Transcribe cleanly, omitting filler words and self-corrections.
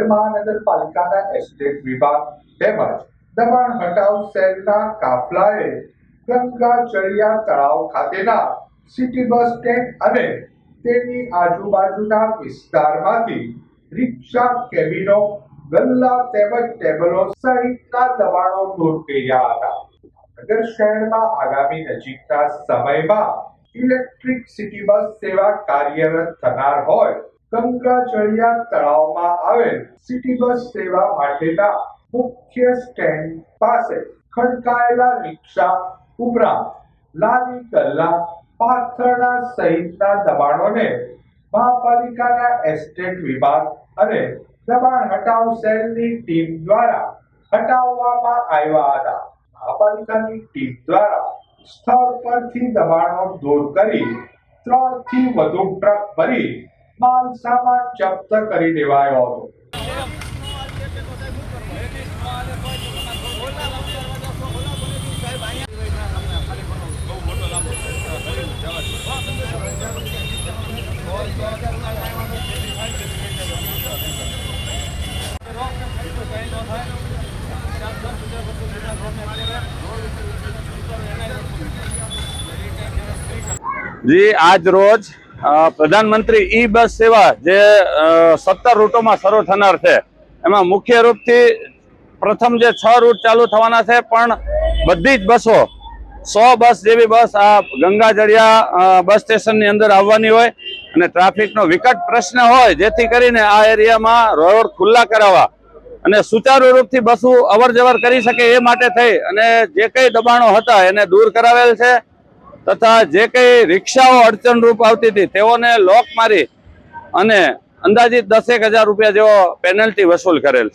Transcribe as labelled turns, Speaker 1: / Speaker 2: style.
Speaker 1: મહાનગરપાલિકાના એસ્ટેટ વિભાગ તેમજ દબાણ હટાવ સેલના કાફલાએ ગંગાચળિયા તળાવ ખાતેના સિટી બસ સ્ટેન્ડ અને તેની આજુબાજુના વિસ્તારમાંથી રિક્ષા, કેબિનો, ગલ્લા તેમજ ટેબલો સહિતના દબાણો દૂર કર્યા હતા. નગર શહેરમાં આગામી નજીકના સમયમાં ઇલેક્ટ્રિક સિટી બસ સેવા કાર્યરત થનાર હોય ગંગાચળિયા તળાવમાં આવેલ સિટી બસ સેવા માટેના મુખ્ય સ્ટેન્ડ પાસે ખડકાયેલા રિક્ષા ઉપરાંત લારી, ગલ્લા, પાથરણા સહિતના દબાણોને મહાપાલિકાના એસ્ટેટ વિભાગ અને દબાણ હટાવ સેલની ટીમ દ્વારા હટાવવામાં આવ્યા હતા. મહાપાલિકાની ટીમ દ્વારા સ્થળ પરથી દબાણો દૂર કરી 3 થી વધુ ટ્રક ભરી માલ સામાન જપ્ત કરી દેવાયો હતો.
Speaker 2: જી આજ રોજ પ્રધાનમંત્રી ઈ બસ સેવા જે 17 રૂટોમાં શરૂ થનાર છે એમાં મુખ્ય રૂપથી પ્રથમ જે 6 રૂટ ચાલુ થવાના છે પણ બધી જ બસો 100 બસ જેવી બસ આ ગંગાચળિયા બસ સ્ટેશનની અંદર આવવાની હોય અને ટ્રાફિકનો વિકટ પ્રશ્ન હોય જેથી કરીને આ એરિયામાં રોડ ખુલ્લા કરાવવા અને સુચારુ રૂપથી બસો અવર જવર કરી શકે એ માટે થઈ અને જે કંઈ દબાણો હતા એને દૂર કરાવેલ છે તથા જે કંઈ રિક્ષાઓ અડચણરૂપ આવતી હતી તેઓને લોક મારી અને અંદાજિત 10,000 રૂપિયા જેવો પેનલ્ટી વસૂલ કરેલ છે.